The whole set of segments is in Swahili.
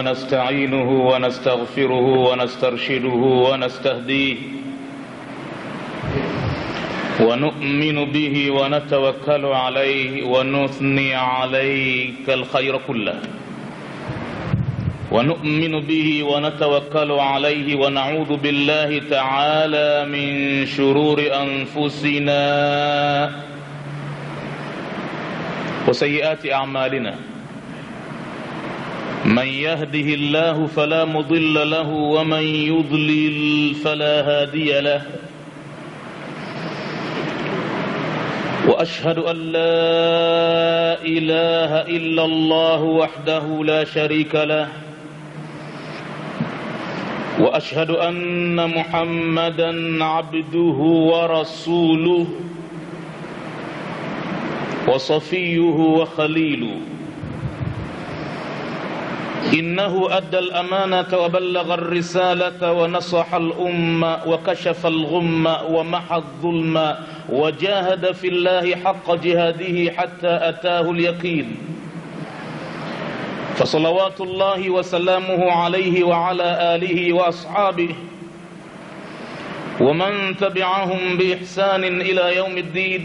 ونستعينه ونستغفره ونسترشده ونستهديه ونؤمن به ونتوكل عليه ونثني عليك الخير كله ونؤمن به ونتوكل عليه ونعوذ بالله تعالى من شرور أنفسنا وسيئات أعمالنا من يهده الله فلا مضل له ومن يضلل فلا هادي له وأشهد أن لا إله إلا الله وحده لا شريك له وأشهد أن محمدا عبده ورسوله وصفيه وخليله إنه أدى الأمانة وبلغ الرسالة ونصح الأمة وكشف الغمة ومحى الظلم وجاهد في الله حق جهاده حتى أتاه اليقين فصلوات الله وسلامه عليه وعلى آله وأصحابه ومن تبعهم بإحسان إلى يوم الدين.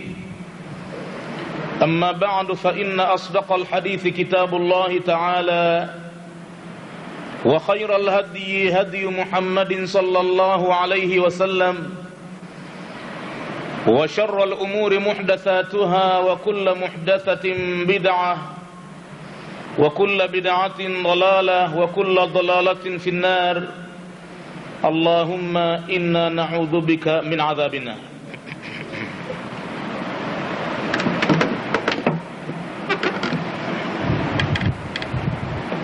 أما بعد فإن أصدق الحديث كتاب الله تعالى وخير الهدي هدي محمد صلى الله عليه وسلم وشر الأمور محدثاتها وكل محدثة بدعة وكل بدعة ضلالة وكل ضلالة في النار. اللهم إنا نعوذ بك من عذاب النار.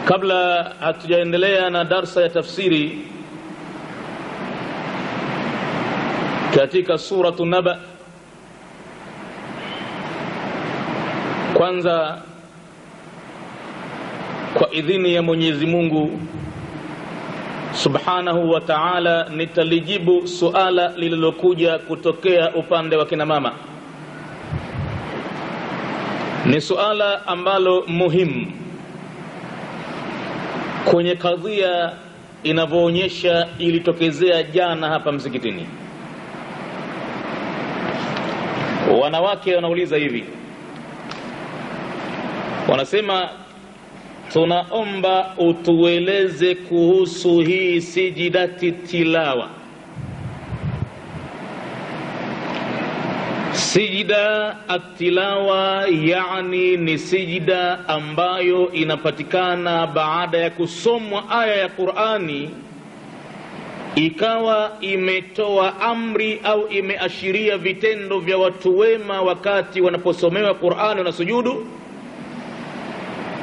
Kabla hatujaendelea na darsa ya tafsiri katika suratu Naba, kwanza kwa idhini ya Mwenyezi Mungu Subhanahu wa Ta'ala nitalijibu suala lililokuja kutokea upande wa kina mama. Ni suala ambalo muhimu kwenye kadhia inavyoonyesha ilitokezea jana hapa msikitini. Wanawake wanauliza hivi, wanasema tunaomba utueleze kuhusu hii sijidati tilawa. Sijida at-tilawa yani ni sijida ambayo inapatikana baada ya kusomwa aya ya Qur'ani, ikawa imetoa amri au imeashiria vitendo vya watu wema wakati wanaposomewa Qur'ani na sujudu.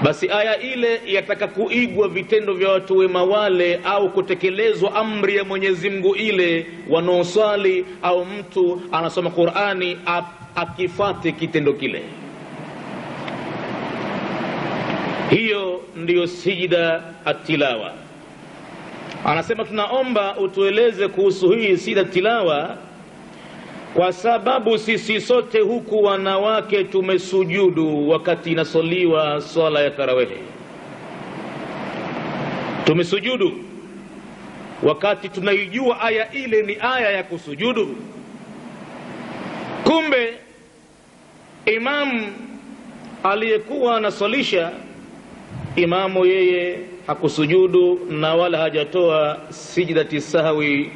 Basi aya ile yataka kuigwa vitendo vya watu wema wale, au kutekelezwa amri ya Mwenyezi Mungu ile wanaoswali au mtu anasoma Qur'ani akifate kitendo kile. Hiyo ndiyo sijida at-tilawa. Anasema tunaomba utueleze kuhusu hii sijida tilawa, kwa sababu sisi sote huku wanawake tumesujudu wakati inasoliwa swala ya tarawehe. Tumesujudu wakati tunaijua aya ile ni aya ya kusujudu. Kumbe imam aliyekuwa anasalisha, imamu yeye hakusujudu na wala hajatoa sijdati sahwi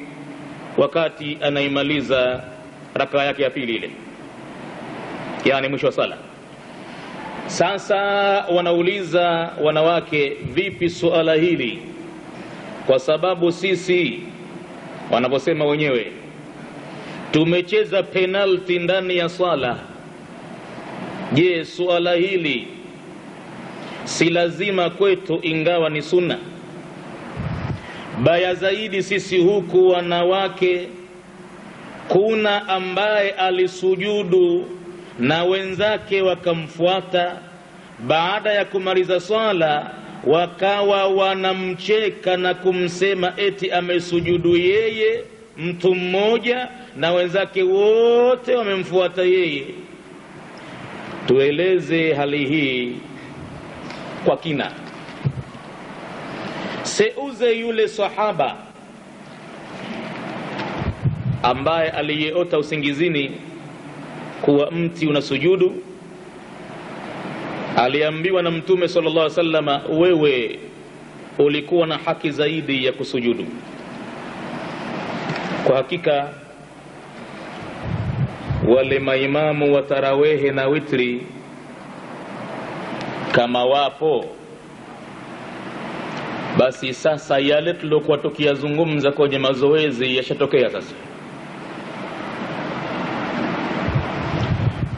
wakati anaimaliza raka yake ya pili ile, yani mwisho wa sala. Sasa wanauliza wanawake, vipi suala hili? Kwa sababu sisi, wanaposema wenyewe, tumecheza penalty ndani ya sala. Je, suala hili si lazima kwetu ingawa ni sunna? Baya zaidi sisi huku wanawake, kuna ambaye alisujudu na wenzake wakamfuata, baada ya kumaliza swala wakawa wanamcheka na kumsema eti amesujudu yeye mtu mmoja na wenzake wote wamemfuata yeye. Tueleze hali hii kwa kina. seuze yule sahaba ambaye aliyeota usingizini kuwa mti unasujudu, aliambiwa na Mtume sallallahu alaihi wasallam, wewe ulikuwa na haki zaidi ya kusujudu. Kwa hakika wale maimamu wa tarawehe na witri kama wapo, basi sasa yale tulokuwa tukiyazungumza kwenye mazoezi yashatokea. Sasa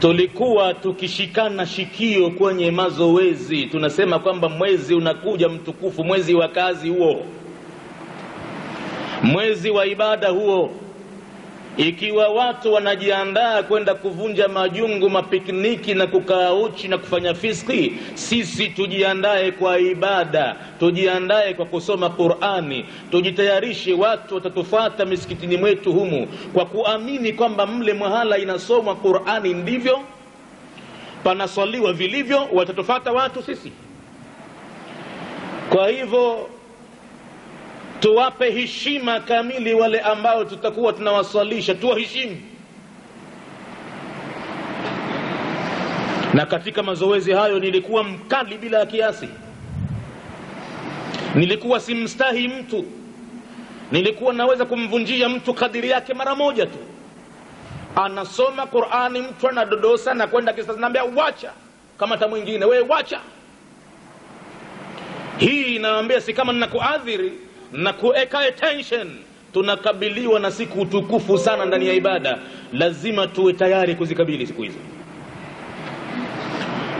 tulikuwa tukishikana shikio kwenye mazoezi, tunasema kwamba mwezi unakuja mtukufu, mwezi wa kazi huo, mwezi wa ibada huo. Ikiwa watu wanajiandaa kwenda kuvunja majungu, mapikniki na kukaa uchi na kufanya fiski, sisi tujiandae kwa ibada, tujiandae kwa kusoma Qur'ani, tujitayarishe. Watu watatufuata misikitini mwetu humu kwa kuamini kwamba mle mahala inasomwa Qur'ani ndivyo panaswaliwa vilivyo, watatufuata watu sisi. Kwa hivyo tuwape heshima kamili wale ambao tutakuwa tunawaswalisha, tuwaheshimu. Na katika mazoezi hayo nilikuwa mkali bila kiasi, nilikuwa simstahi mtu, nilikuwa naweza kumvunjia mtu kadiri yake mara moja tu. Anasoma Qur'ani, mtu anadodosa na kwenda kisasa, naambia wacha, kama ta mwingine wewe wacha. Hii naambia si kama ninakuadhiri na kuweka attention. Tunakabiliwa na siku tukufu sana ndani ya ibada, lazima tuwe tayari kuzikabili siku hizo.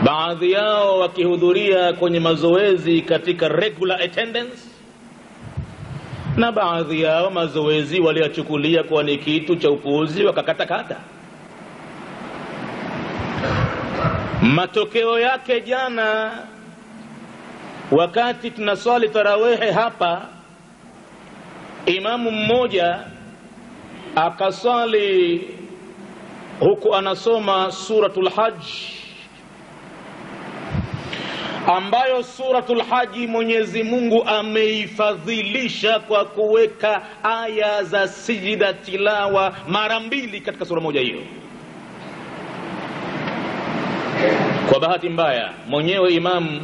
Baadhi yao wakihudhuria kwenye mazoezi katika regular attendance, na baadhi yao mazoezi waliachukulia kwa ni kitu cha upuuzi, wakakatakata. Matokeo yake jana wakati tunaswali tarawehe hapa, imamu mmoja akaswali huku anasoma suratul Hajj, ambayo suratul Hajj Mwenyezi Mungu ameifadhilisha kwa kuweka aya za sijida tilawa mara 2 katika sura moja hiyo. Kwa bahati mbaya mwenyewe imamu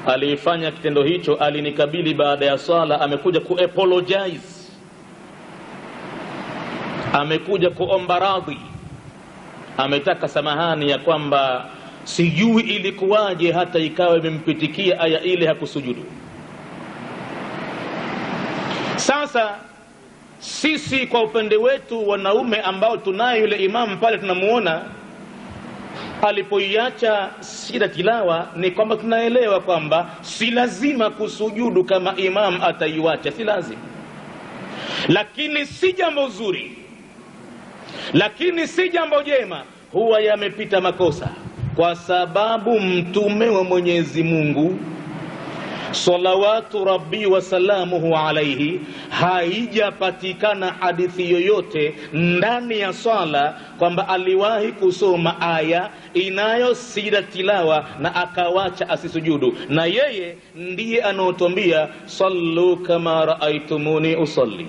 alifanya kitendo hicho, alinikabili baada ya swala, amekuja apologize, amekuja kuomba radhi, ametaka samahani ya kwamba sijui ilikuwaje hata ikawa imempitikia aya ile hakusujudu. Sasa sisi kwa upande wetu wanaume ambao tunaye yule imamu pale, tunamuona alipoiacha sida tilawa, ni kwamba tunaelewa kwamba si lazima kusujudu kama imam ataiwacha, si lazima. Lakini si jambo zuri, lakini si jambo jema, huwa yamepita makosa, kwa sababu mtume wa Mwenyezi Mungu salawatu rabbi wa salamuhu alayhi, haijapatikana hadithi yoyote ndani ya swala kwamba aliwahi kusoma aya inayo sida tilawa na akawacha asisujudu. Na yeye ndiye anotuambia sallu kama raaitumuni usalli,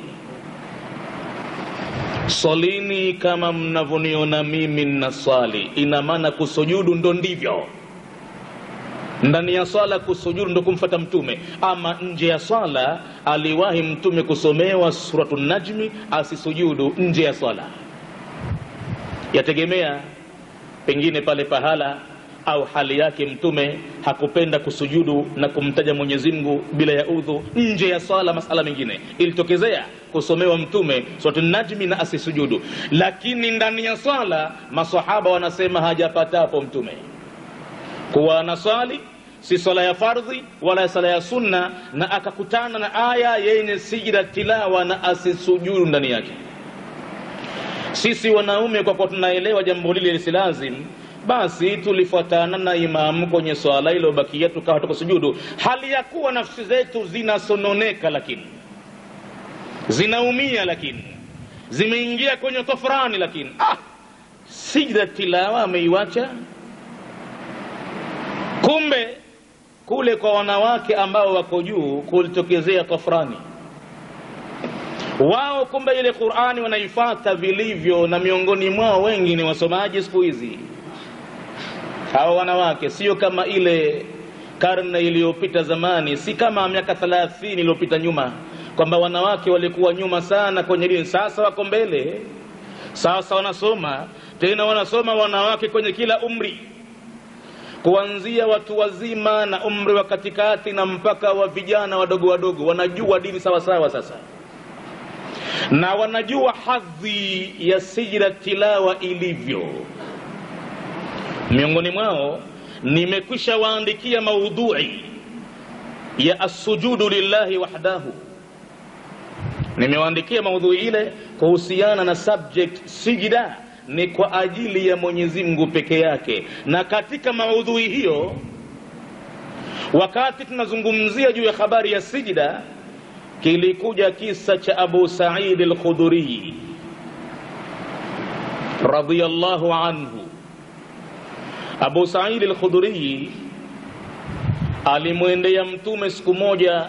salini kama mnavoniona mimi nasali. Ina maana kusujudu ndo ndivyo. Ndani ya swala kusujudu ndo kumfuata mtume. Ama nje ya swala aliwahi mtume kusomewa suratul Najmi, asisujudu nje ya swala. Yategemea pengine pale pahala au hali yake mtume hakupenda kusujudu na kumtaja Mwenyezi Mungu bila ya udhu nje ya swala. Masala mengine ilitokezea kusomewa mtume suratul Najmi na asisujudu, lakini ndani ya swala maswahaba wanasema hajapatapo mtume kuwa anaswali si swala ya fardhi wala swala ya sunna na akakutana na aya yenye sijida tilawa na asisujudu ndani yake. Sisi wanaume kwa kuwa tunaelewa jambo lile si lazim, basi tulifuatana na imamu kwenye swala ile bakia tukawa tukusujudu, hali ya kuwa nafsi zetu zinasononeka, lakini zinaumia, lakini zimeingia kwenye tofrani, lakini sijida tilawa ameiwacha. kule kwa wanawake ambao wako juu kulitokezea tafrani. Wao kumbe ile Qur'ani wanaifuata vilivyo, na miongoni mwao wengi ni wasomaji siku hizi. Hao wanawake sio kama ile karne iliyopita zamani, si kama miaka 30 iliyopita nyuma, kwamba wanawake walikuwa nyuma sana kwenye dini. Sasa wako mbele, sasa wanasoma, tena wanasoma wanawake kwenye kila umri, kuanzia watu wazima na umri wa katikati na mpaka wa vijana wadogo wadogo. Wanajua dini sawa sawa sasa, na wanajua hadhi ya sijda tilawa ilivyo. Miongoni mwao nimekwisha waandikia maudhui ya as-sujudu lillahi wahdahu. Nimewaandikia maudhui ile kuhusiana na subject sijda ni kwa ajili ya Mwenyezi Mungu peke yake. Na katika maudhui hiyo, wakati tunazungumzia juu ya habari ya sijda, kilikuja kisa cha Abu Sa'id al-Khudri radhiyallahu anhu. Abu Sa'id al-Khudri alimwendea Mtume siku moja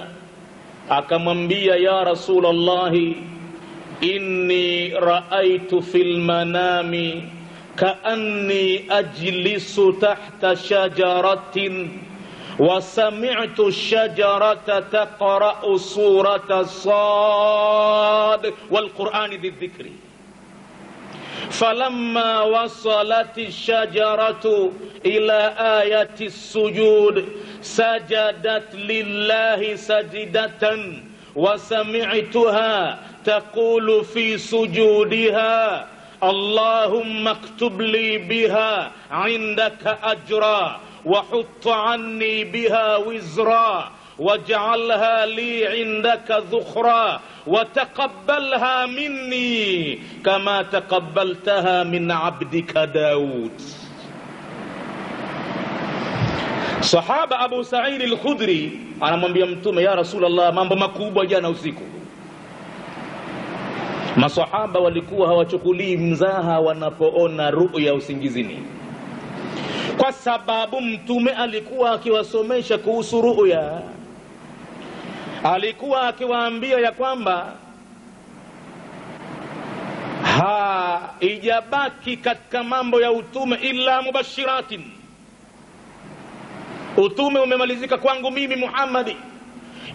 akamwambia, ya Rasulullah, inni ra'aytu fil manami ka'anni ajlisu tahta shajaratin wa sami'tu ash-shajarata taqra'u surata Sad wal Qur'ani dhikri. فلما وصلت الشجرة إلى آية السجود سجدت لله سجدة وسمعتها تقول في سجودها اللهم اكتب لي بها عندك أجرا وحط عني بها وزرا واجعلها لي عندك ذخرا وتقبلها مني كما تقبلتها من عبدك داود. Sahaba Abu Sa'id al-Khudri anamwambia Mtume, ya Rasulullah, mambo makubwa jana usiku. Masahaba walikuwa hawachukulii mzaha wanapoona ru'ya usingizini, kwa sababu Mtume alikuwa akiwasomesha kuhusu ru'ya. Alikuwa akiwaambia ya kwamba haijabaki katika mambo ya utume illa mubashiratin. Utume umemalizika kwangu mimi Muhammadi,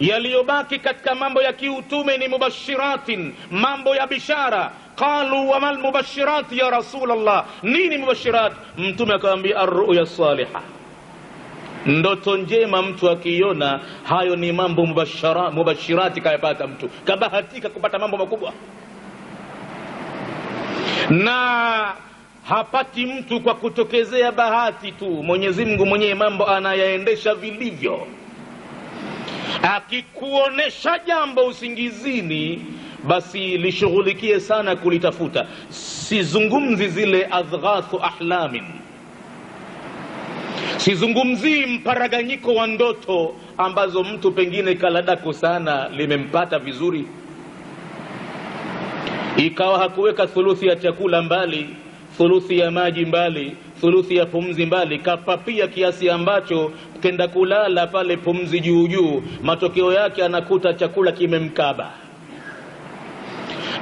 yaliyobaki katika mambo ya kiutume ni mubashiratin, mambo ya bishara. Qalu wa mal mubashirat ya Rasulullah, nini mubashirat? Mtume akamwambia ar-ru'ya salihah, ndoto njema mtu akiona, hayo ni mambo mubashirati kayapata mtu, kabahatika kupata mambo makubwa. Na hapati mtu kwa kutokezea bahati tu. Mwenyezi Mungu mwenyewe mambo anayaendesha vilivyo. Akikuonesha jambo usingizini, basi lishughulikie sana kulitafuta. Sizungumzi zile adghathu ahlamin, sizungumzi mparaganyiko wa ndoto ambazo mtu pengine kaladako sana limempata vizuri, ikawa hakuweka thuluthi ya chakula mbali, thuluthi ya maji mbali, thuluthi ya pumzi mbali, kapapia kiasi ambacho kenda kulala pale pumzi juu juu, matokeo yake anakuta chakula kimemkaba.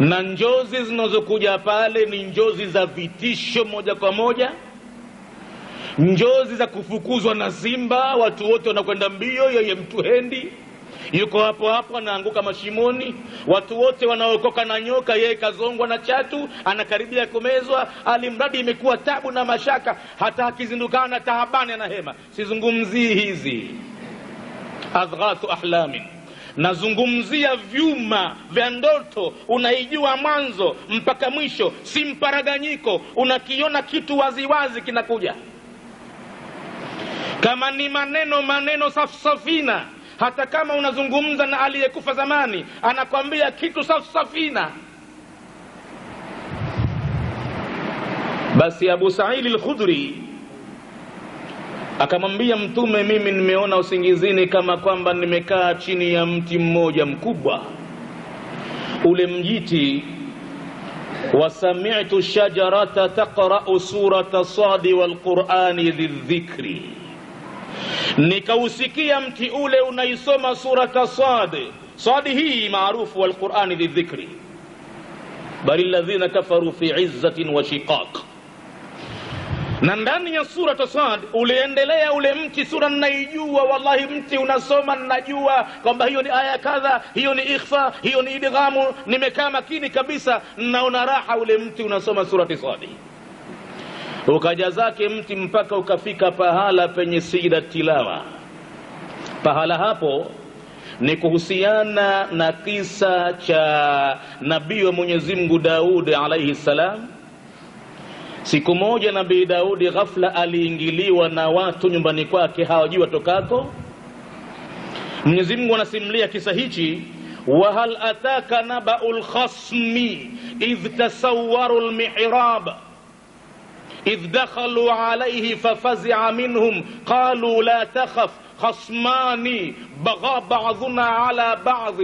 Na njozi zinazokuja pale ni njozi za vitisho moja kwa moja, njozi za kufukuzwa na simba, watu wote wanakwenda mbio, yeye mtu hendi, yuko hapo hapo anaanguka mashimoni. Watu wote wanaokoka na nyoka, yeye kazongwa na chatu, anakaribia kumezwa. Alimradi imekuwa tabu na mashaka, hata akizindukana tahabani anahema. Sizungumzii hizi adghathu ahlamin, nazungumzia vyuma vya ndoto. Unaijua mwanzo mpaka mwisho, si mparaganyiko, unakiona kitu waziwazi kinakuja. Kama ni maneno safsafina, hata kama unazungumza na aliyekufa zamani, anakwambia kitu safsafina. Basi Abu Sa'id al-Khudri akamwambia Mtume, mimi nimeona usingizini kama kwamba nimekaa chini ya mti mmoja mkubwa. Ule mjiti, wasami'tu shajarata taqra'u surata Sad wal Qur'ani dhikri, nikausikia mti ule unaisoma surata Sad. Sad hii maarufu wal Qur'ani dhikri, bali alladhina kafaru fi izzatin wa shiqaq. Na ndani ya surata Sad uliendelea ule mti, sura ninaijua wallahi, mti unasoma ninajua kwamba hiyo ni aya kadha, hiyo ni ikhfa, hiyo ni idghamu, nimekaa makini kabisa, naona raha ule mti unasoma surati Sad. Ukaja zake mti mpaka ukafika pahala penye sijda tilawa. Pahala hapo ni kuhusiana na kisa cha nabii wa Mwenyezi Mungu Daudi alayhi salam. Siku moja nabii Daudi ghafla aliingiliwa na watu nyumbani kwake, hawajui watokako. Mwenyezi Mungu anasimulia kisa hichi, wa hal ataka naba'ul khasmi idh tasawwaru al-mihrab إذ دخلوا عليه ففزع منهم قالوا لا تخف خصمان بغى بعضنا على بعض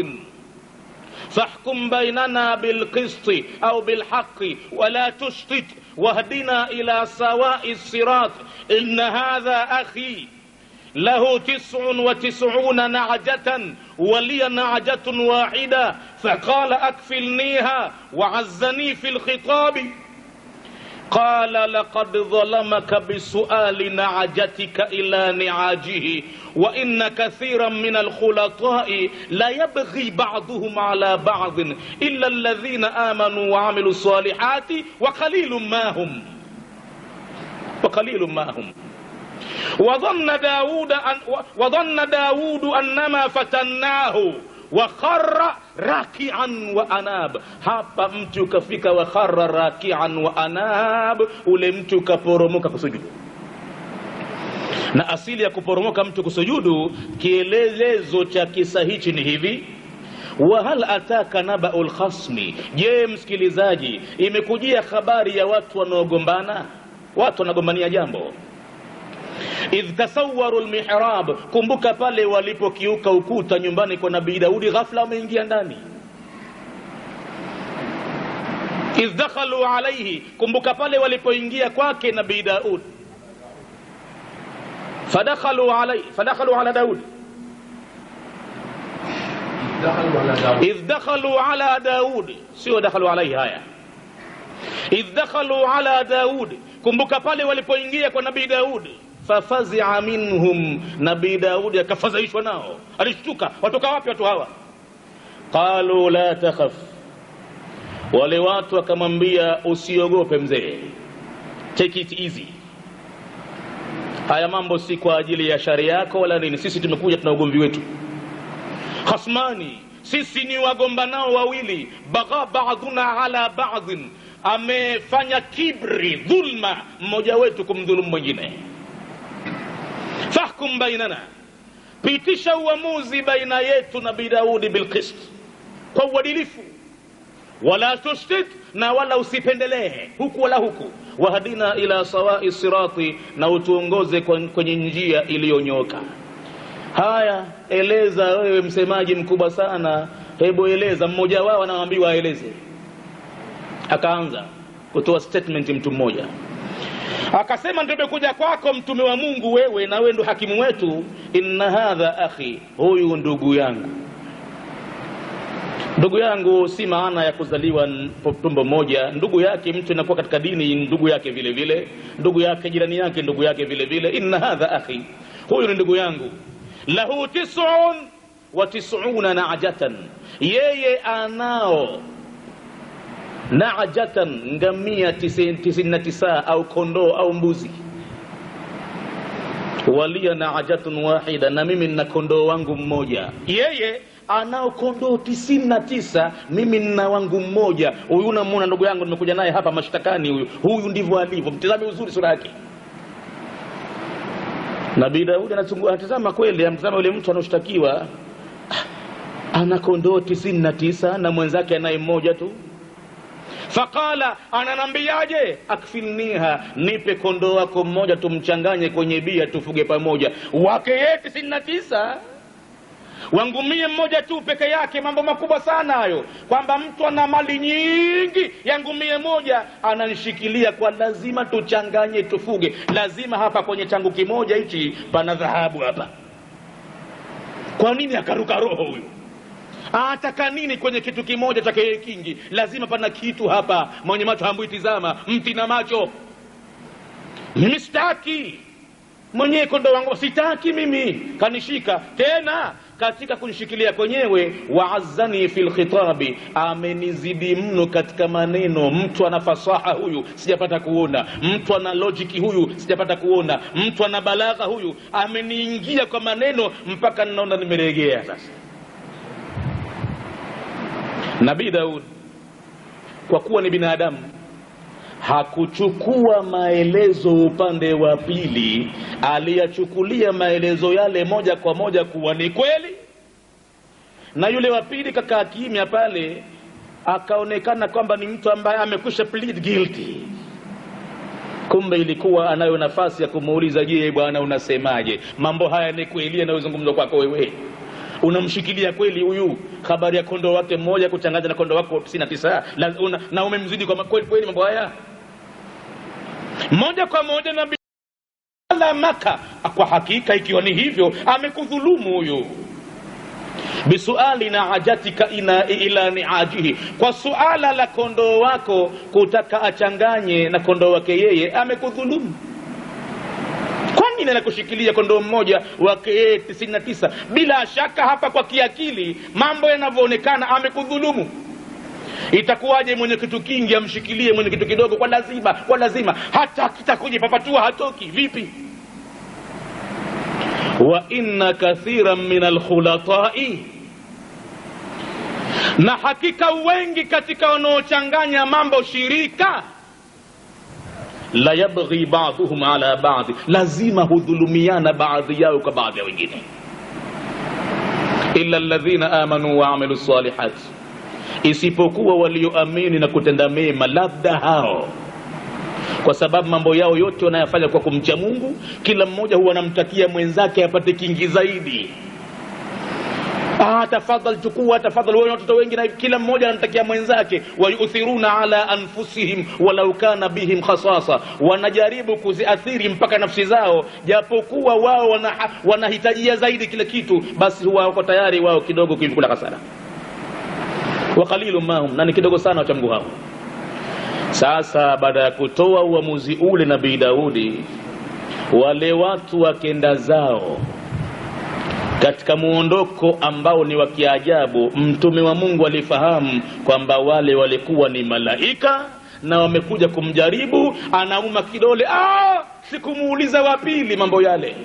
فاحكم بيننا بالقسط أو بالحق ولا تشتت واهدنا إلى سواء الصراط إن هذا أخي له 99 نعجة ولي نعجة واحدة فقال أكفلنيها وعزني في الخطاب قال لقد ظلمك بسؤال نعجتك إلى نعاجه وإن كثيرا من الخلطاء لا يبغي بعضهم على بعض إلا الذين آمنوا وعملوا الصالحات وقليل ما هم وظن داود أنما فتناه وخر raki'an wa anab. Hapa mtu ukafika wa kharra raki'an wa anab, ule mtu ukaporomoka kusujudu. Na asili ya kuporomoka mtu kusujudu, kielelezo cha kisa hichi ni hivi: wa hal ataka naba'ul khasmi. Je, msikilizaji, imekujia habari ya watu wanaogombana, watu wanagombania jambo. Idh tasawwaru al-mihrab, kumbuka pale walipokiuka ukuta nyumbani kwa nabii Daudi, ghafla wameingia ndani. Idh dakhalu alayhi, kumbuka pale walipoingia kwake nabii Daud. Fadakhalu ala Daud. Idh dakhalu ala Daud, sio dakhalu alayhi. Haya, idh dakhalu ala Daud, kumbuka pale walipoingia kwa nabii Daud. Fafazi'a minhum, nabii Daudi akafadhaishwa nao, alishtuka, watoka wapi watu hawa? Qalu la takhaf, wale watu akamwambia usiogope mzee, take it easy, haya mambo si kwa ajili ya shari yako wala nini, sisi tumekuja tuna ugomvi wetu. Khasmani, sisi ni wagombanao wawili, bagha ba'duna ala ba'dhin, amefanya kibri, dhulma, mmoja wetu kumdhulumu mwingine. Fahkum bainana, pitisha uamuzi baina yetu nabii Daudi bilqist, kwa uadilifu. Wala tushtit, na wala usipendelee huku wala huku. Wahadina ila sawa'i sirati, na utuongoze kwenye njia iliyonyoka. Haya, eleza wewe msemaji mkubwa sana, hebu eleza. Mmoja wao anaambiwa aeleze, akaanza kutoa statement mtu mmoja. Akasema, ndio nimekuja kwako mtume wa Mungu, wewe na wewe ndo hakimu wetu. Inna hadha akhi, huyu ndugu yangu. Ndugu yangu si maana ya kuzaliwa tumbo moja. Ndugu yake mtu inakuwa katika dini ndugu yake vile vile, ndugu yake jirani yake ndugu yake vile vile. Inna hadha akhi, huyu ni ndugu yangu. Lahu 99 na'jatan, yeye anao na'jatan, ngamia 99 au kondoo au mbuzi. Walia na'jatun wahida, na mimi nina kondoo wangu mmoja. Yeye anao kondoo 99, mimi nina wangu mmoja. Huyu unamuona ndugu yangu, nimekuja naye hapa mashtakani, huyu ndivyo alivyo. Mtazame uzuri sura yake. Nabii Daudi anatazama kweli, amtazama yule mtu anoshtakiwa, ana kondoo 99 na mwenzake anaye mmoja tu. Faqala, ananambiaje? Akfilniha, nipe kondoo wako mmoja tumchanganye kwenye bia tufuge pamoja. Wake yeye 99, Wangumie mmoja tu peke yake, mambo makubwa sana hayo, kwamba mtu ana mali nyingi ya ngumie moja ananishikilia kwa lazima tuchanganye tufuge, lazima hapa kwenye changu kimoja hichi pana dhahabu hapa. Kwa nini akaruka roho huyu? Ataka nini kwenye kitu kimoja cha kingi? Lazima pana kitu hapa, mwenye macho hambui tizama, mti na macho. Mimi sitaki, mwenye kondoo wangu sitaki mimi, kanishika tena katika kunishikilia kwenyewe. Wa'azzani fil khitabi, amenizidi mno katika maneno. Mtu ana fasaha huyu sijapata kuona, mtu ana logic huyu sijapata kuona, mtu ana balagha huyu, ameniingia kwa maneno mpaka ninaona nimeregea. Sasa Nabii Daud kwa kuwa ni binadamu hakuchukua maelezo upande wa pili, aliyachukulia maelezo yale moja kwa moja kuwa ni kweli, na yule wa pili kakaa kimya pale, akaonekana kwamba ni mtu ambaye amekwisha plead guilty. Kumbe ilikuwa anayo nafasi ya kumuuliza, je bwana unasemaje? Mambo haya ni kweli yanayozungumzwa kwako wewe? Unamshikilia kweli huyu? Habari ya kondoo wake mmoja kuchanganya na kondoo wako 99 na umemzidi kwa kweli mambo haya? Moja kwa moja Nabii la Maka, kwa hakika ikiwa ni hivyo amekudhulumu huyu. Bisuali na ajatika ila niajihi, kwa suala la kondoo wako kutaka achanganye na kondoo wake yeye, amekudhulumu. Kwa nini anakushikilia kondoo mmoja wake yeye 99? Bila shaka hapa kwa kiakili mambo yanavyoonekana amekudhulumu. Itakuwaje mwenye kitu kingi amshikilie mwenye kitu kidogo kwa lazima hata kitakuja papatua hatoki vipi? Wa inna kathiran minal khulatai, na hakika wengi katika wanaochanganya mambo shirika, la yabghi ba'dhum ala ba'd, lazima hudhulumiana baadhi yao kwa baadhi ya wengine. Illa alladhina amanu wa amilus salihat, isipokuwa walioamini na kutenda mema, labda hao, kwa sababu mambo yao yote wanayafanya kwa kumcha Mungu. Kila mmoja huwa anamtakia mwenzake apate kingi zaidi. Tafadhali chukua, tafadhali wewe, watoto wengi, na kila mmoja anamtakia mwenzake. Wayuthiruna ala anfusihim walau kana bihim khasasa, wanajaribu kuziathiri mpaka nafsi zao, japokuwa wao wanahitajia zaidi kile kitu, basi huwa wako tayari wao kidogo kula hasara. Wa qalilum mahum, na ni kidogo sana wacha Mungu hao. Sasa baada ya kutoa uamuzi ule Nabii Daudi, wale watu wakenda zao katika muondoko ambao ni wa kiajabu. Mtume wa Mungu alifahamu kwamba wale walikuwa ni malaika na wamekuja kumjaribu. Anauma kidole, sikumuuliza wa pili mambo yale.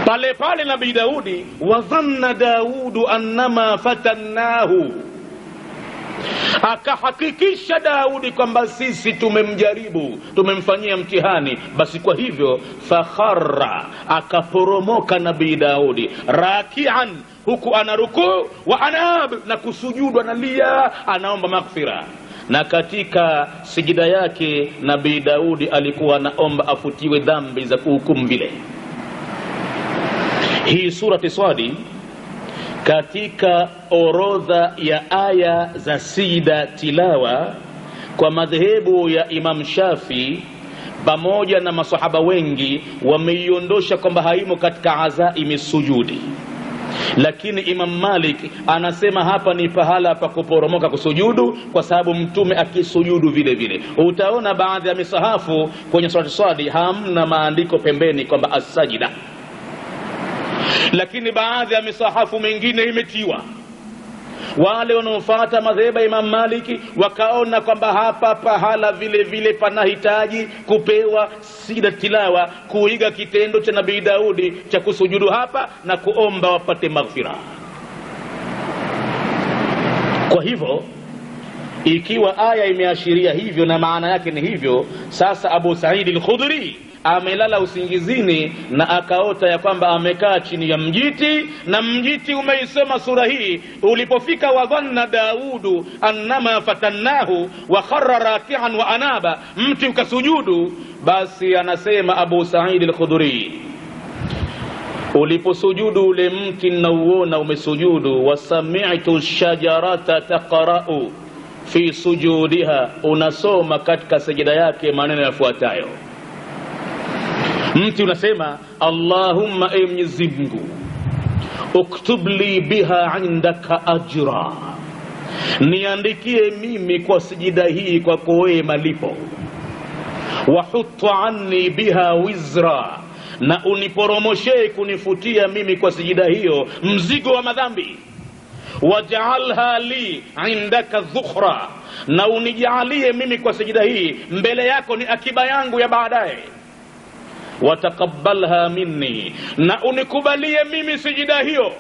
Pale pale Nabii Daudi, wa dhanna Daudu annama fatannahu, akahakikisha Daudi kwamba sisi tumemjaribu, tumemfanyia mtihani. Basi kwa hivyo fakharra, akaporomoka Nabii Daudi rakian, huku anaruku, wa anab, na kusujudu, analia, anaomba maghfira. Na katika sijida yake Nabii Daudi alikuwa anaomba afutiwe dhambi za kuhukumu vile. Hii surati Swadi katika orodha ya aya za sida tilawa kwa madhehebu ya Imam Shafi pamoja na masahaba wengi wameiondosha kwamba haimo katika azaimi sujudi. Lakini Imam Malik anasema hapa ni pahala pa kuporomoka kusujudu, kwa sababu mtume akisujudu vile vile. Utaona baadhi ya misahafu kwenye surati Swadi hamna maandiko pembeni kwamba as-sajida, lakini baadhi ya misahafu mengine imetiwa. Wale wanaofuata madhhabu ya Imam Maliki wakaona kwamba hapa pahala vile vile panahitaji kupewa sida tilawa, kuiga kitendo cha Nabii Daudi cha kusujudu hapa na kuomba wapate maghfira. Kwa hivyo ikiwa aya imeashiria hivyo na maana yake ni hivyo, sasa Abu Sa'id al-Khudri amelala usingizini na akaota ya kwamba amekaa chini ya mjiti, na mjiti umeisoma sura hii. Ulipofika wa dhanna Daudu annama fatannahu wa kharra raki'an wa anaba, mti ukasujudu. Basi anasema Abu Sa'id al-Khudri, uliposujudu ule mti na uona umesujudu, wasami'tu shajarata taqra'u fi sujudiha, unasoma katika sajida yake maneno yafuatayo. Mti unasema Allahumma, ay Mwenyezi Mungu, uktub li biha indaka ajra, niandikie mimi kwa sajida hii kwako wewe malipo. Wa huttu anni biha wizra, na uniporomoshe kunifutia mimi kwa sajida hiyo mzigo wa madhambi. Waj'alha li indaka dhukhra, na unijalie mimi kwa sajida hii mbele yako ni akiba yangu ya baadaye. Wataqabbalha minni, na unikubalie mimi sajida hiyo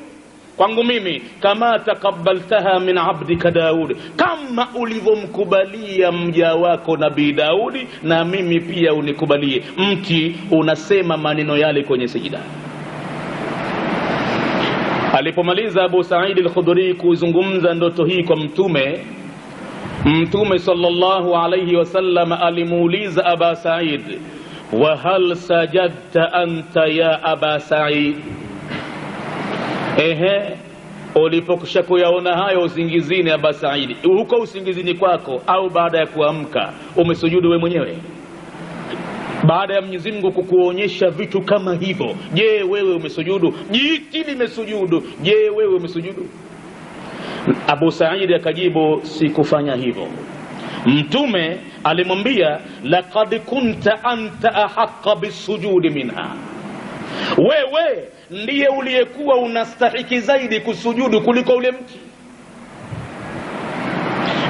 kwangu mimi, kama takabbaltaha min abdika Daud, kama ulivomkubalia mja wako Nabii Daudi, na mimi pia unikubalie. Mti unasema maneno yale kwenye sajida. Alipomaliza Abu Sa'id al-Khudri kuzungumza ndoto hii kwa Mtume sallallahu alayhi wasallam alimuuliza Aba Sa'id, wa hal sajadta anta ya Aba Sa'id? Ulipokusha kuyaona hayo usingizini Aba Sa'id, huko usingizini kwako au baada ya kuamka, umesujudu wewe mwenyewe? Baada ya Mwenyezi Mungu kukuonyesha vitu kama hivyo, je, wewe umesujudu? Jiti limesujudu, je, wewe umesujudu? Abu Sa'id akajibu, sikufanya hivyo. Mtume alimwambia, laqad kunta anta ahaqqa bisujudi minha, wewe ndiye uliyekuwa unastahiki zaidi kusujudu kuliko ule mti.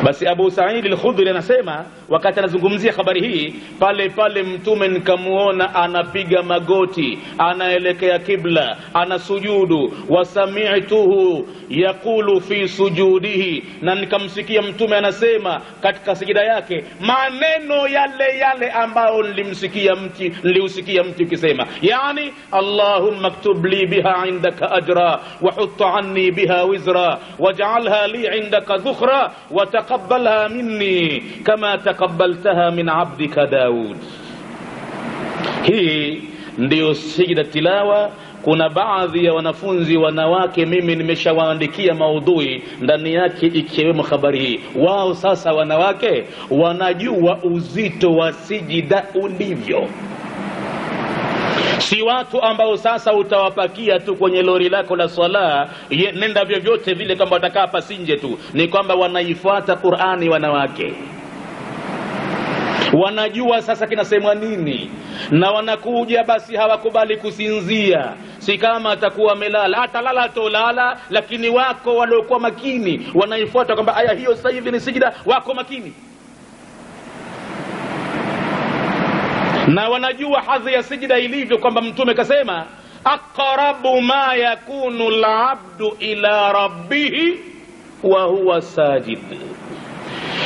Basi Abu Sa'id al-Khudri anasema, wakati anazungumzia habari hii, pale Mtume nikamuona anapiga magoti, anaelekea kibla, anasujudu. Wasami'tuhu yaqulu fi sujudihi, na nikamsikia Mtume anasema katika sijida yake maneno yale ambayo niliusikia mti ukisema, yani Allahumma aktub li biha indaka ajra, wa huttu anni biha wizra, waj'alha li indaka dhukhra, wa taqabbalha minni kama taqabbaltaha min abdika Daud. Hii ndio sijida tilawa. Kuna baadhi ya wanafunzi wanawake mimi nimeshawaandikia maudhui ndani yake ikiwemo habari hii. Wao sasa wanawake wanajua uzito wa sijida ulivyo. Si watu ambao sasa utawapakia tu kwenye lori lako la swala, nenda vyovyote vile kwamba watakaa pasinje tu. Ni kwamba wanaifuata Qur'ani wanawake. Wanajua sasa kinasemwa nini, na wanakuja basi hawakubali kusinzia. Si kama atakuwa amelala, atalala tolala, lakini wako waliokuwa makini wanaifuata kwamba aya hiyo sasa hivi ni sijida, wako makini. Na wanajua hadhi ya sijida ilivyo, kwamba Mtume kasema aqrabu ma yakunu al-abdu ila rabbih wa huwa sajid,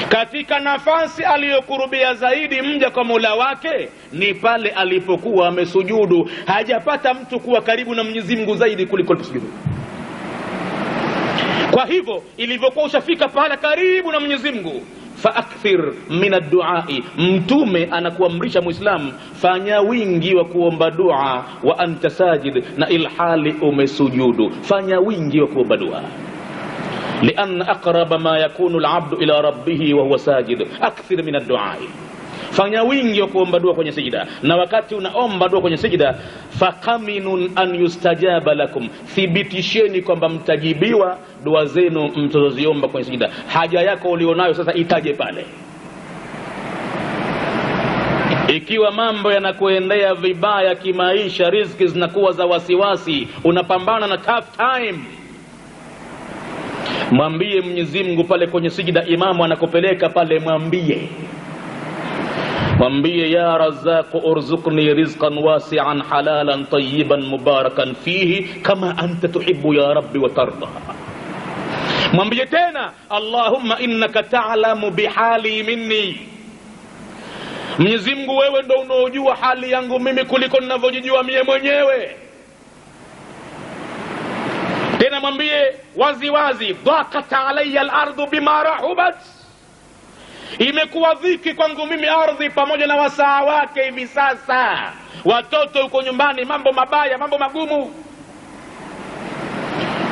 katika nafasi aliyokurubia zaidi mja kwa Mola wake ni pale alipokuwa amesujudu. Hajapata mtu kuwa karibu na Mwenyezi Mungu zaidi kuliko aliposujudu. Kwa hivyo ilivyokuwa ushafika pale karibu na Mwenyezi Mungu, faakthir min ad-du'a, Mtume anakuamrisha Muislamu, fanya wingi wa kuomba dua, wa anta sajid, na ilhali umesujudu, fanya wingi wa kuomba dua. لأن أقرب ما يكون العبد إلى ربه وهو ساجد أكثر من الدعاء. Fanya wingi wa kuomba dua kwenye sijida, na wakati unaomba dua kwenye sijida, faqaminun an yustajaba lakum, thibitisheni kwamba mtajibiwa dua zenu mtazoziomba kwenye sijida. Haja yako ulionayo sasa itaje pale. Ikiwa mambo yanakuendea vibaya kimaisha, riziki zinakuwa za wasiwasi, unapambana na tough time, mwambie Mwenyezi Mungu pale kwenye sijida. Imamu anakopeleka pale, mwambie ya Razzaq urzuqni rizqan wasi'an halalan tayyiban mubarakan fihi kama anta tuhibbu ya rabbi wa tarda. Mwambie tena Allahumma innaka ta'lamu bihali minni, Mwenyezi Mungu wewe ndo unaojua hali yangu mimi kuliko ninavyojijua mimi mwenyewe. Tena mwambie wazi, dhaqat alayya al-ardu bima rahubat, imekuwa dhiki kwangu mimi ardhi pamoja na wasaa wake hivi sasa. Watoto uko nyumbani, mambo mabaya, mambo magumu.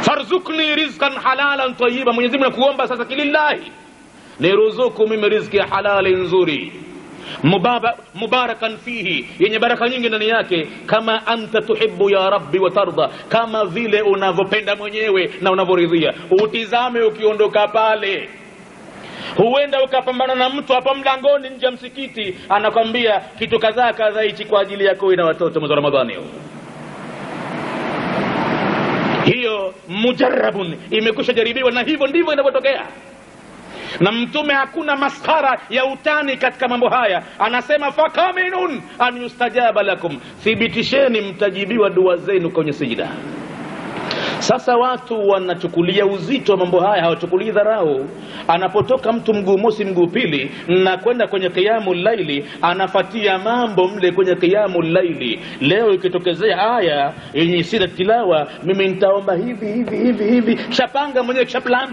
farzuqni rizqan halalan tayyiban, Mwenyezi Mungu nakuomba sasa kilillahi niruzuku mimi riziki ya halali nzuri, mubarakan fihi, yenye baraka nyingi ndani yake, kama anta tuhibbu ya rabbi wa tarda, kama vile unavyopenda mwenyewe na unavyoridhia. Utizame ukiondoka pale, huenda ukapambana na mtu hapa mlangoni nje ya msikiti, anakwambia kitu kadhaa kadhaa hichi kwa ajili yako na watoto mwezi wa Ramadhani. Hiyo mujarrabun, imekusha jaribiwa, na hivyo ndivyo inavyotokea. Na Mtume hakuna maskhara ya utani katika mambo haya. Anasema fakaminun an yustajaba lakum, thibitisheni mtajibiwa dua zenu kwenye sijida. Sasa watu wanachukulia uzito mambo haya, hawachukulii dharau. Anapotoka mtu mguu mosi mguu pili na kwenda kwenye qiyamul laili, anafatia mambo mle kwenye qiyamul laili. Leo ikitokezea aya yenye sira tilawa, mimi nitaomba hivi, shapanga mwenyewe, kishaplan.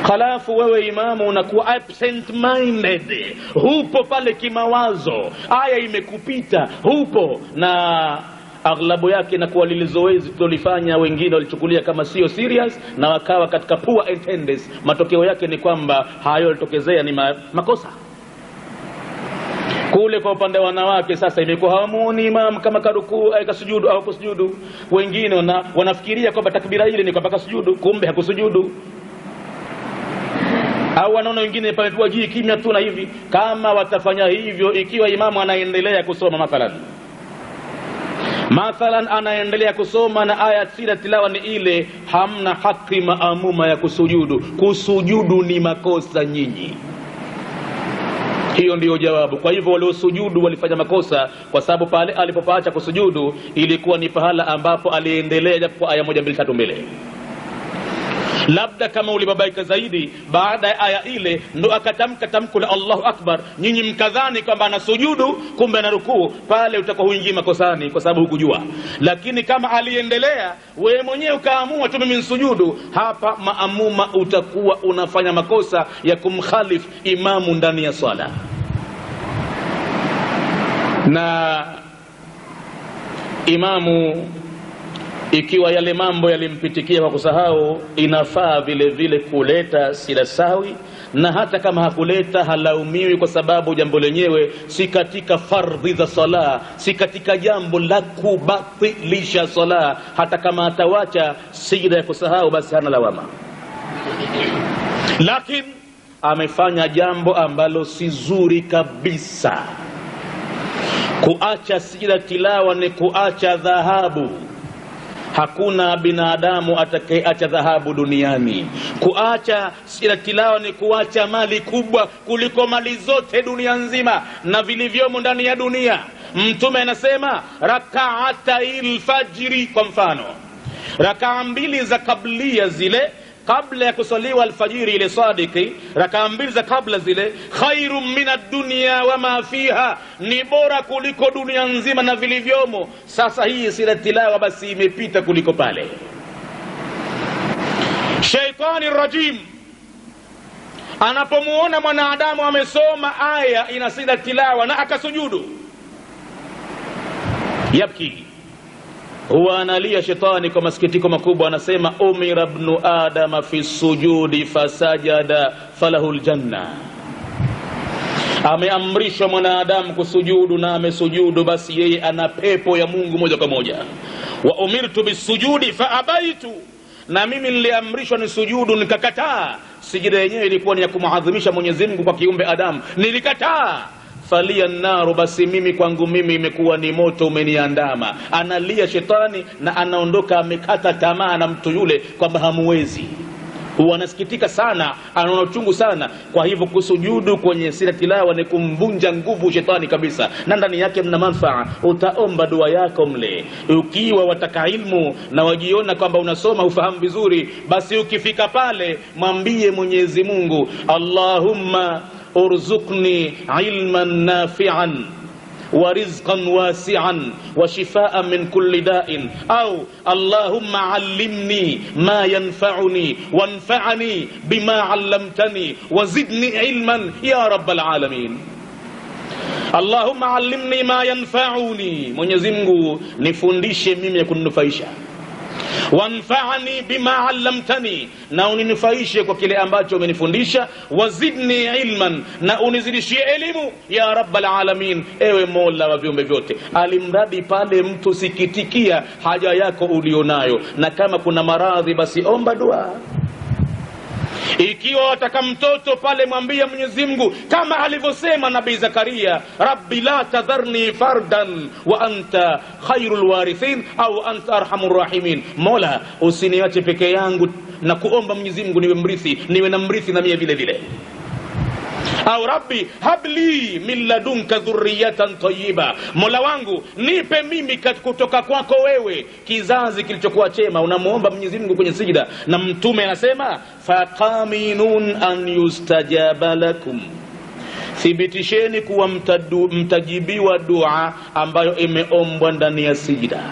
Khalafu wewe imamu unakuwa absent minded, hupo pale kimawazo, aya imekupita, hupo, na aghlabu yake na kuwa lile zoezi tulifanya wengine walichukulia kama sio serious, na wakawa katika poor attendance. Matokeo yake ni kwamba hayo yalitokezea ni makosa. Kule kwa upande wa wanawake sasa imekuwa hawamuoni imam kama karuku kasujudu au kusujudu. Wengine wanafikiria kwamba takbira ile ni kwamba kasujudu, kumbe hakusujudu. Au wanaona wengine pale tuwajii kimya tu na hivi. Kama watafanya hivyo, ikiwa imamu anaendelea kusoma mathalan anaendelea kusoma na aya sira tilawa ni ile, hamna haki maamuma ya kusujudu. Kusujudu ni makosa nyinyi. Hiyo ndiyo jawabu. Kwa hivyo wale sujudu walifanya makosa, kwa sababu pale alipopaacha kusujudu ilikuwa ni pahala ambapo aliendelea japo kwa aya 1 2 3 mbele. Labda kama ulibabaika zaidi baada ya aya ile ndo akatamka tamko la Allahu Akbar, nyinyi mkadhani kwamba anasujudu kumbe ana rukuu, pale utakuwa huingii makosani kwa sababu hukujua. Lakini kama aliendelea, wewe mwenyewe ukaamua tu mimi nisujudu, hapa maamuma utakuwa unafanya makosa ya kumkhalifu imamu ndani ya swala. Na imamu ikiwa yale mambo yalimpitikia kwa kusahau, inafaa vile vile kuleta sila sawi, na hata kama hakuleta halaumiwi, kwa sababu jambo lenyewe si katika fardhi za sala, si katika jambo la kubatilisha sala. Hata kama atawacha sijida ya kusahau, basi hana lawama. Lakini amefanya jambo ambalo si zuri kabisa. Kuacha sijida tilawa ni kuacha dhahabu. Hakuna binadamu atakayeacha dhahabu duniani. Kuacha sira tilawa ni kuacha mali kubwa kuliko mali zote dunia nzima na vilivyomo ndani ya dunia. Mtume anasema rak'atayil fajri, kwa mfano rakaa 2 za kablia zile kabla ya kusaliwa alfajiri ile sadiki, rakaa 2 za kabla zile, khairum minad dunya wama fiha, ni bora kuliko dunia nzima na vilivyomo. Sasa hii sira tilawa basi imepita kuliko pale. Shaitani rajim anapomuona mwanadamu amesoma aya ina sira tilawa na akasujudu, yabki, huwa analia shetani kwa masikitiko makubwa, anasema umira ibn adama fi sujudi fasajada falahul janna. Ameamrishwa mwanadamu kusujudu na amesujudu, basi yeye ana pepo ya Mungu moja kwa moja. Wa umirtu bisujudi fa abaitu, na mimi niliamrishwa ni sujudu nikakataa. Sijida yenyewe ilikuwa ni ya kumuadhimisha Mwenyezi Mungu kwa kiumbe Adam, nilikataa. Falia naru, basi mimi kwangu mimi imekuwa ni moto umeniandama. Analia shetani na anaondoka amekata tamaa na mtu yule kwamba hamuwezi. Wanasikitika sana, anaona uchungu sana. Kwa hivyo kusujudu kwenye sira tilawa ni kumvunja nguvu shetani kabisa, na ndani yake mna manufaa. Utaomba dua yako mle. Ukiwa wataka ilmu na wajiona kwamba unasoma ufahamu vizuri, basi ukifika pale mwambie Mwenyezi Mungu, Allahumma urzuqni ilman nafi'an wa rizqan wasi'an wa shifaan min kulli da'in, au Allahumma allimni ma yanfa'uni wanfa'ni bima 'allamtani wa zidni ilman ya rabbal alamin. Allahumma allimni ma yanfa'uni, Mwenyezi Mungu nifundishe mimi ya kuninufaisha. wanfa'ni bima 'allamtani, na uninufaishe kwa kile ambacho umenifundisha, wazidni ilman, na unizidishie elimu ya rabbal alamin, ewe mola wa viumbe vyote. Alimradi pale mtu sikitikia haja yako ulionayo, na kama kuna maradhi basi omba dua. Ikiwa wataka mtoto pale mwambie Mwenyezi Mungu kama alivyosema Nabii Zakaria, rabbi la tadharni fardan wa anta khairul warithin au anta arhamur rahimin, mola usiniache peke yangu, na kuomba Mwenyezi Mungu niwe mrithi, niwe na mrithi na mie vile vile. Au rabbi habli min ladunka dhurriyatan tayyiba, mola wangu nipe mimi kutoka kwako wewe kizazi kilichokuwa chema. Unamuomba Mwenyezi Mungu kwenye sijda, na mtume anasema faqaminun an yustajaba lakum, thibitisheni kuwa mtajibiwa dua ambayo imeombwa ndani ya sijda.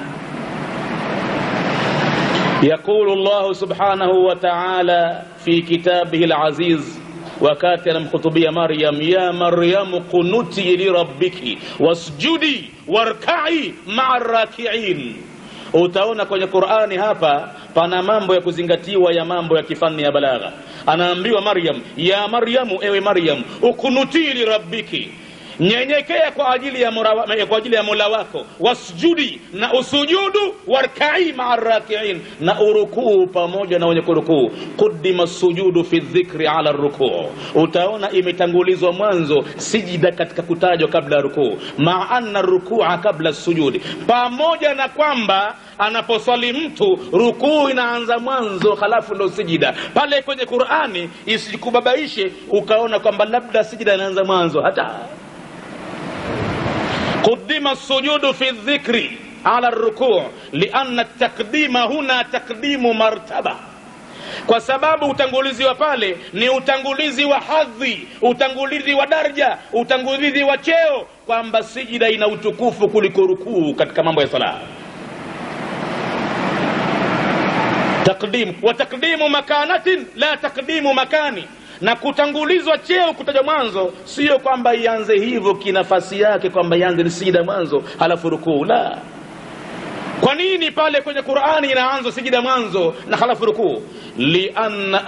Yaqulu Allah subhanahu wa ta'ala fi kitabihi al-aziz, wakati anamkhutubia Maryam, ya Maryam qunuti li rabbiki wasjudi warka'i ma'a raki'in. Utaona kwenye Qur'ani hapa pana mambo ya kuzingatiwa, ya mambo ya kifani ya balagha. Anaambiwa Maryam, ya Maryamu, ewe Maryam, ukunuti li rabbiki, nyenyekea kwa ajili ya Mola wako, wasjudi, na usujudu, warka'i ma'a raki'in, na urukuu pamoja na wenye kurukuu. Qaddima sujudu fi dhikri ala rukuu, utaona imetangulizwa mwanzo sijida katika kutajwa kabla rukuu, maana rukua kabla sujudi, pamoja na kwamba anaposali mtu rukuu inaanza mwanzo halafu ndo sijida. Pale kwenye Qur'ani isikubabaishe ukaona kwamba labda sijida inaanza mwanzo, hata قدم السجود في الذكر على الركوع لأن التقديم هنا تقديم مرتبة, kwa sababu utangulizi wa pale ni utangulizi wa hadhi, utangulizi wa daraja, utangulizi wa cheo, kwamba sijida ina utukufu kuliko rukuu katika mambo ya sala. Taqdim wa taqdimu makanatin la taqdimu makani, na kutangulizwa cheo kutajwa mwanzo, sio kwamba ianze hivyo kinafasi yake, kwamba ianze sijida mwanzo halafu rukuu. La. Kwa nini pale kwenye Qur'ani inaanza sijida mwanzo na halafu rukuu? Lianna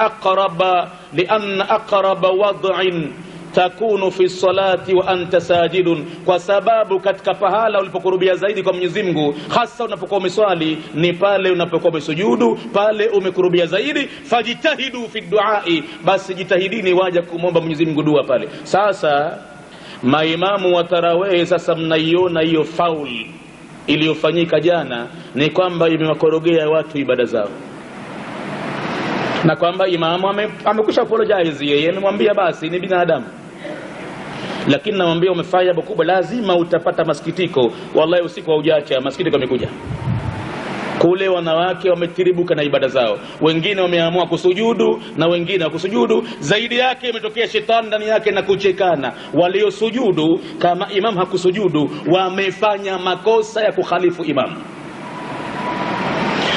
aqraba wad'in takunu fi salati wa anta sajidun, kwa sababu katika pahala ulipokurubia zaidi kwa Mwenyezi Mungu, hasa unapokuwa umeswali, ni pale unapokuwa umesujudu, pale umekurubia zaidi. Fajitahidu fi duai, basi jitahidini waja kumomba Mwenyezi Mungu dua pale. Sasa maimamu wa tarawih, sasa mnaiona hiyo faul iliyofanyika jana, ni kwamba imewakorogea watu ibada zao, na kwamba imamu amekusha apologize, yeye amemwambia basi ni binadamu, lakini namwambia umefanya jambo kubwa, lazima utapata masikitiko. Wallahi usiku haujacha masikitiko yamekuja. Kule wanawake wametiribuka na ibada zao, wengine wameamua kusujudu na wengine hakusujudu. Zaidi yake imetokea shetani ndani yake na kuchekana. Waliosujudu kama imam hakusujudu wamefanya makosa ya kukhalifu imam.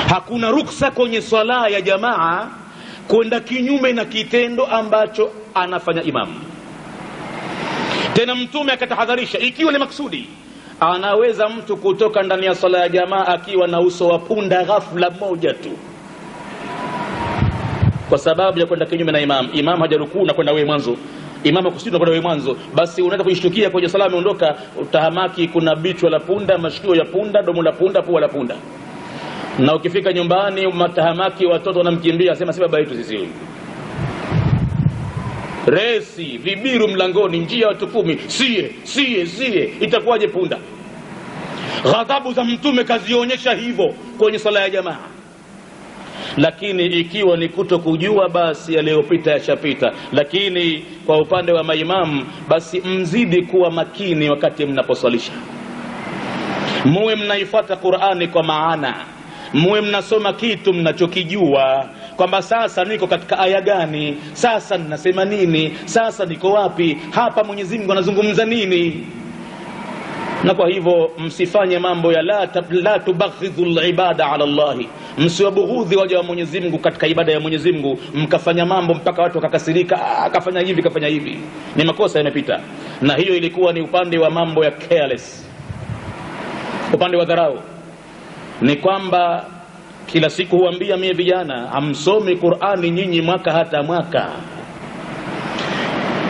Hakuna ruksa kwenye swala ya jamaa kwenda kinyume na kitendo ambacho anafanya imam. Tena mtume akatahadharisha, ikiwa ni maksudi, anaweza mtu kutoka ndani ya swala ya jamaa akiwa na uso wa punda ghafla moja tu, kwa sababu ya kwenda kinyume na imam. Imam hajarukuu na kwenda wewe mwanzo, imam hakusujudu na kwenda wewe mwanzo, basi unaweza kujishtukia kwenye sala ameondoka, utahamaki kuna bichwa la punda, mashikio ya punda, domo la punda, pua la punda. Na ukifika nyumbani matahamaki, watoto wanamkimbia, sema si baba yetu sisi. Resi, vibiru mlangoni, njia watu 10, sie, itakuwaje punda? Ghadhabu za mtume kazionyesha hivyo kwenye sala ya jamaa. Lakini ikiwa ni kutokujua, basi yaliyopita yashapita. Lakini kwa upande wa maimamu, basi mzidi kuwa makini wakati mnaposalisha. Muwe mnaifuata Qur'ani kwa maana, muwe mnasoma kitu mnachokijua, kwamba sasa niko katika aya gani, sasa ninasema nini, sasa niko wapi, hapa Mwenyezi Mungu anazungumza nini. Na kwa hivyo msifanye mambo ya la tubaghidhul ibada ala Allah, msiwabughudhi waja wa Mwenyezi Mungu katika ibada ya Mwenyezi Mungu, mkafanya mambo mpaka watu wakakasirika, akafanya hivi kafanya hivi. Ni makosa yamepita, na hiyo ilikuwa ni upande wa mambo ya careless, upande wa dharau. Ni kwamba Kila siku huambia mie vijana, hamsomi Qur'ani nyinyi mwaka hata mwaka.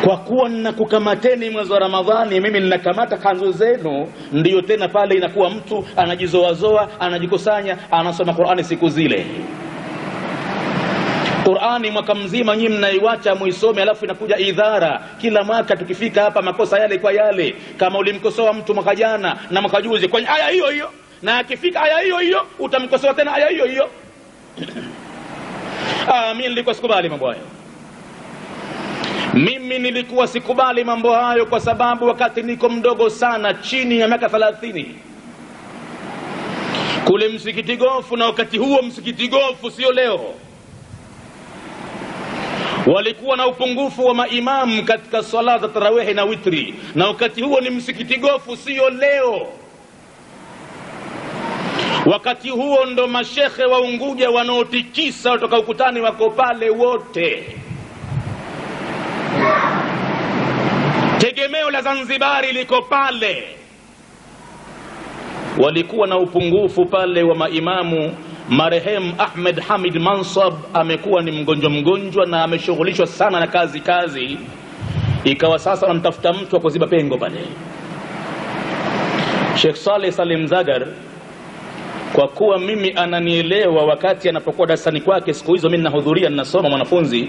Kwa kuwa ninakukamateni mwezi wa Ramadhani, mimi ninakamata kanzu zenu, ndiyo tena pale inakuwa mtu anajizoazoa, anajikusanya, anasoma Qur'ani siku zile. Qur'ani mwaka mzima nyinyi mnaiacha muisome, alafu inakuja idhara kila mwaka. Tukifika hapa makosa yale kwa yale, kama ulimkosoa mtu mwaka jana na mwaka juzi kwenye aya hiyo hiyo, na akifika aya hiyo hiyo utamkosoa tena aya hiyo hiyo. Mimi nilikuwa sikubali mambo hayo. Mimi nilikuwa sikubali mambo hayo kwa sababu wakati niko mdogo sana, chini ya miaka 30, kule msikiti Gofu, na wakati huo msikiti Gofu sio leo, walikuwa na upungufu wa maimamu katika swala za tarawih na witri, na wakati huo ni msikiti Gofu sio leo. Wakati huo ndo mashekhe wa Unguja wanaotikisa kutoka ukutani wako pale wote. Tegemeo la Zanzibari liko pale. Walikuwa na upungufu pale wa maimamu. Marehemu Ahmed Hamid Mansab amekuwa ni mgonjwa na ameshughulishwa sana na kazi. Ikawa sasa anamtafuta mtu wa kuziba pengo pale. Sheikh Saleh Salim Zagar, kwa kuwa mimi ananielewa wakati anapokuwa darasani kwake, siku hizo mimi ninahudhuria, ninasoma mwanafunzi,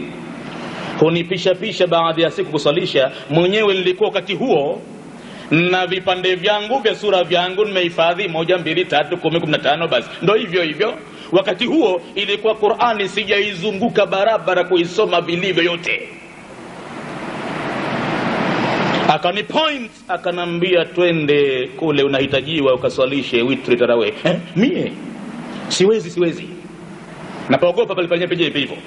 hunipisha baadhi ya siku kusalisha. Mwenyewe nilikuwa wakati huo na vipande vyangu vya sura vyangu nimehifadhi 1 2 3 10 15, basi ndo hivyo. Wakati huo ilikuwa Qur'ani sijaizunguka barabara kuisoma vilivyo yote. Akani point, akanambia twende kule unahitajiwa ukaswalishe witri tarawih. Mie siwezi, napaogopa pale penyepe hivyo.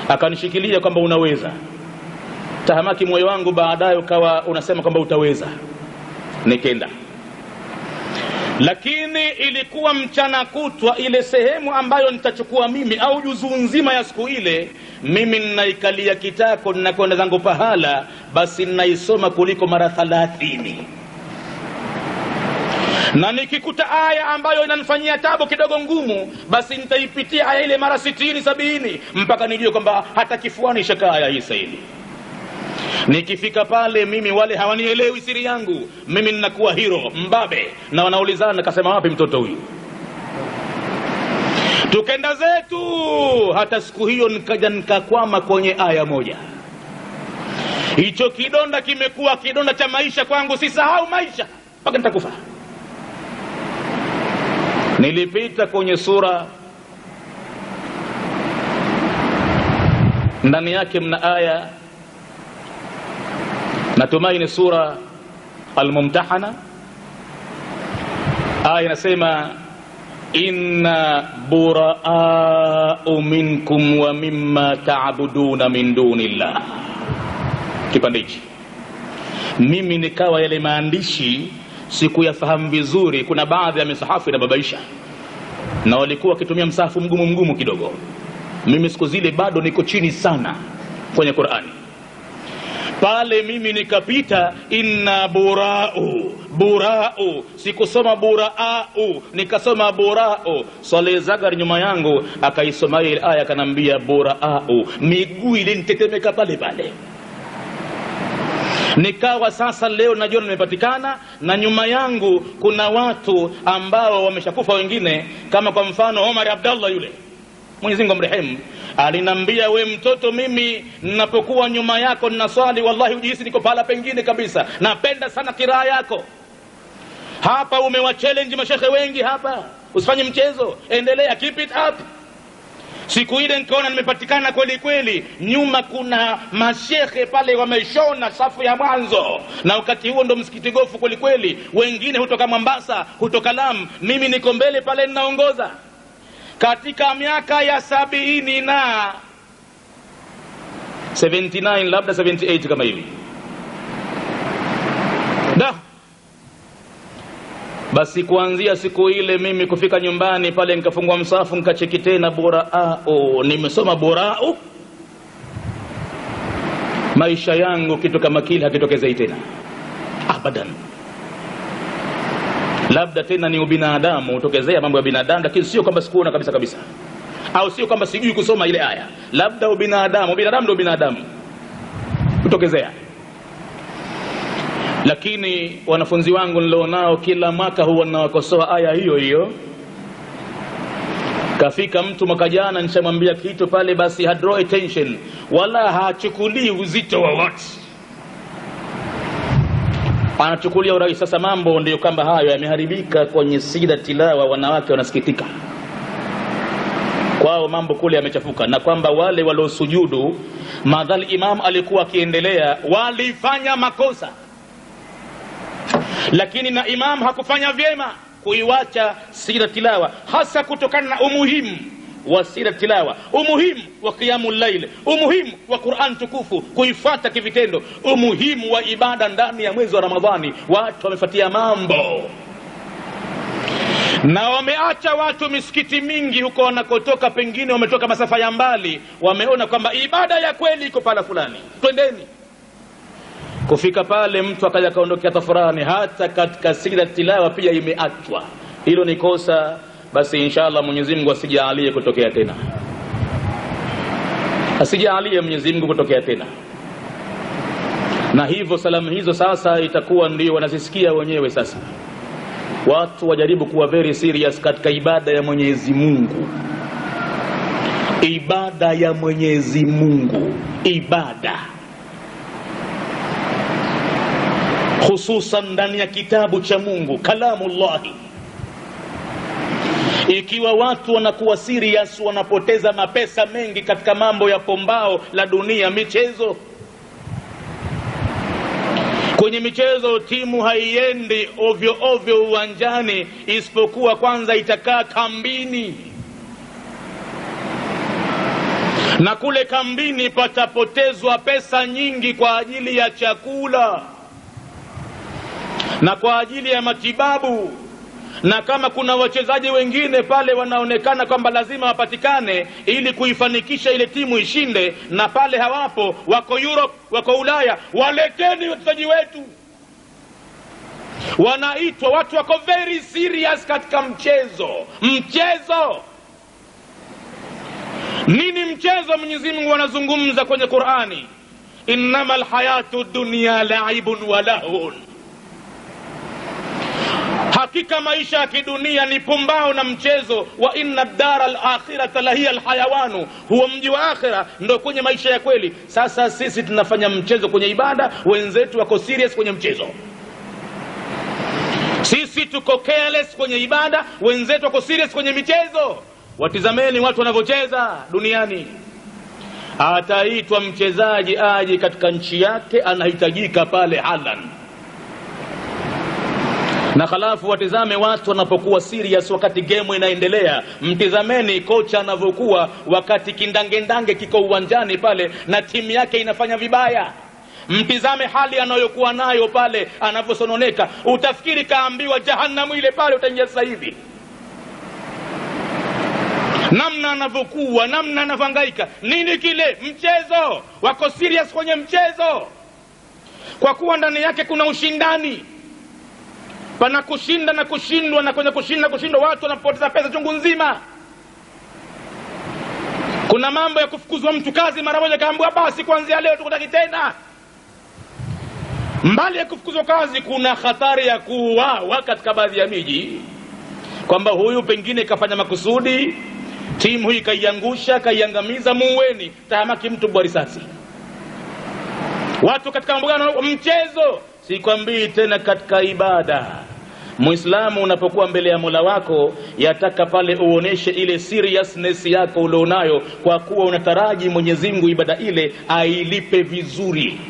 Akanishikilia kwamba unaweza. Tahamaki moyo wangu baadaye ukawa unasema kwamba utaweza. Nikenda. Lakini ilikuwa mchana kutwa, ile sehemu ambayo nitachukua mimi au juzu nzima ya siku ile, mimi ninaikalia kitako, ninakwenda zangu pahala, basi ninaisoma kuliko mara 30. Na nikikuta aya ambayo inanifanyia tabu kidogo ngumu, basi nitaipitia aya ile mara 60 70 mpaka nijue kwamba hata kifuani shaka aya hii sahihi. Nikifika pale mimi wale hawanielewi siri yangu, mimi ninakuwa hero mbabe, na wanaulizana kasema wapi mtoto huyu. Tukenda zetu, hata siku hiyo nikaja nikakwama kwenye aya moja. Hicho kidonda kimekuwa kidonda cha maisha kwangu, sisahau maisha mpaka nitakufa. Nilipita kwenye sura, ndani yake mna aya, natumaini sura Al-Mumtahana. Aya inasema inna buraa'u minkum wa mimma ta'buduna min dunillah. Kipande hichi mimi nikawa yale maandishi sikuyafahamu vizuri. Kuna baadhi ya misahafu inababaisha, na walikuwa wakitumia msahafu mgumu kidogo. Mimi siku zile bado niko chini sana kwenye Qur'ani. Pale mimi nikapita inna bura'u, sikusoma buraa'u, nikasoma bura'u. Saleh Zagar nyuma yangu akaisoma ile aya, akanambia bura'u, miguu ile nitetemeka pale. Nikawa sasa leo najua nimepatikana, na nyuma yangu kuna watu ambao wameshakufa wengine, kama kwa mfano Omar Abdallah yule, Mwenyezi Mungu amrehemu, alinambia we mtoto, mimi ninapokuwa nyuma yako ninaswali, wallahi ujihisi niko pahala pengine kabisa. Napenda sana kiraa yako. Hapa umewachallenge mashekhe wengi hapa, usifanye mchezo, endelea, keep it up. Siku ile nikaona nimepatikana kweli. Nyuma kuna mashekhe pale wameshona safu ya mwanzo, na wakati huo ndo msikiti Gofu kweli. Wengine hutoka Mombasa, hutoka Lamu, mimi niko mbele pale ninaongoza. Katika miaka ya 70 na 79 labda 78 kama hivi. Basi kuanzia siku ile mimi kufika nyumbani pale nikafungua msahafu, nikacheki tena bura'u, nimesoma bura'u. Maisha yangu kitu kama kile hakitokezei tena abadan. labda tena ni ubinadamu, utokezea mambo ya binadamu, lakini sio kwamba sikuona kabisa kabisa, au sio kwamba sijui kusoma ile aya, labda ubinadamu ndio binadamu utokezea. Lakini wanafunzi wangu nilionao kila mwaka huwa nawakosoa aya hiyo hiyo. Kafika mtu mwaka jana nishamwambia kitu pale, basi draw attention, wala hachukulii uzito wa watu, anachukulia urahisi. Sasa mambo ndio kwamba hayo yameharibika kwenye sijda tilawa, wanawake wanasikitika kwao, mambo kule yamechafuka, na kwamba wale waliosujudu madhali imam alikuwa akiendelea walifanya makosa, lakini na imam hakufanya vyema kuiwacha sijda tilawa, hasa kutokana na umuhimu wa sijda tilawa, umuhimu wa qiyamul layl, umuhimu wa Qur'an tukufu kuifuata kivitendo, umuhimu wa ibada ndani ya mwezi wa Ramadhani. Watu wamefuatia mambo na wameacha watu misikiti mingi huko wanakotoka, pengine wametoka masafa ya mbali, wameona kwamba ibada ya kweli iko pala fulani, twendeni. Kufika pale mtu akaja kaondokea tafurani, hata katika sijda tilawa pia imeachwa. Hilo ni kosa. Basi inshallah Mwenyezi Mungu asijalie kutokea tena, asijalie Mwenyezi Mungu kutokea tena. Na hivyo salamu hizo sasa itakuwa ndio wanazisikia wenyewe. Sasa watu wajaribu kuwa very serious katika ibada ya Mwenyezi Mungu, ibada ya Mwenyezi Mungu, ibada hususan ndani ya kitabu cha Mungu, kalamullahi. Ikiwa watu wanakuwa serious, wanapoteza mapesa mengi katika mambo ya pombao la dunia, michezo. Kwenye michezo timu haiendi ovyo ovyo uwanjani, isipokuwa kwanza itakaa kambini, na kule kambini patapotezwa pesa nyingi kwa ajili ya chakula na kwa ajili ya matibabu. Na kama kuna wachezaji wengine pale wanaonekana kwamba lazima wapatikane ili kuifanikisha ile timu ishinde, na pale hawapo, wako Europe, wako Ulaya, waleteni wachezaji wetu. Wanaitwa, watu wako very serious katika mchezo. Mchezo nini? Mchezo Mwenyezi Mungu anazungumza kwenye Qur'ani, innamal hayatu dunya la'ibun wa lahun, hakika maisha ya kidunia ni pumbao na mchezo. Wa inna dara al-akhirata lahiya al-hayawanu, huwa mji wa akhira ndio kwenye maisha ya kweli. Sasa sisi tunafanya mchezo kwenye ibada, wenzetu wako serious kwenye mchezo. Sisi tuko careless kwenye ibada, wenzetu wako serious kwenye michezo. Watizameni watu wanavyocheza duniani. Ataitwa mchezaji aje katika nchi yake, anahitajika pale halan. Na khalafu watizame watu wanapokuwa serious wakati game inaendelea. Mtizameni kocha anavyokuwa wakati kindangendange kiko uwanjani pale na timu yake inafanya vibaya. Mtizame hali anayokuwa nayo pale, anavyosononeka, utafikiri kaambiwa jahannamu ile pale utaingia sasa hivi. Namna anavyokuwa, namna anavangaika. Nini kile? Mchezo. Wako serious kwenye mchezo, kwa kuwa ndani yake kuna ushindani. Pana kushinda na kushindwa, na kwenye kushindwa watu wanapoteza pesa chungu nzima. Kuna mambo ya kufukuzwa mtu kazi mara moja, kaambiwa basi kuanzia leo tukutaki tena. Mbali ya kufukuzwa kazi, kuna hatari ya kuuawa katika baadhi ya miji, kwamba huyu pengine kafanya makusudi, timu hii kaiangusha, kaiangamiza, muweni tahamaki mtu kwa risasi. Watu katika mbugano mchezo. Sikwambii tena katika ibada. Muislamu unapokuwa mbele ya Mola wako, yataka pale uoneshe ile seriousness yako ulionayo, kwa kuwa unataraji Mwenyezi Mungu ibada ile ailipe vizuri.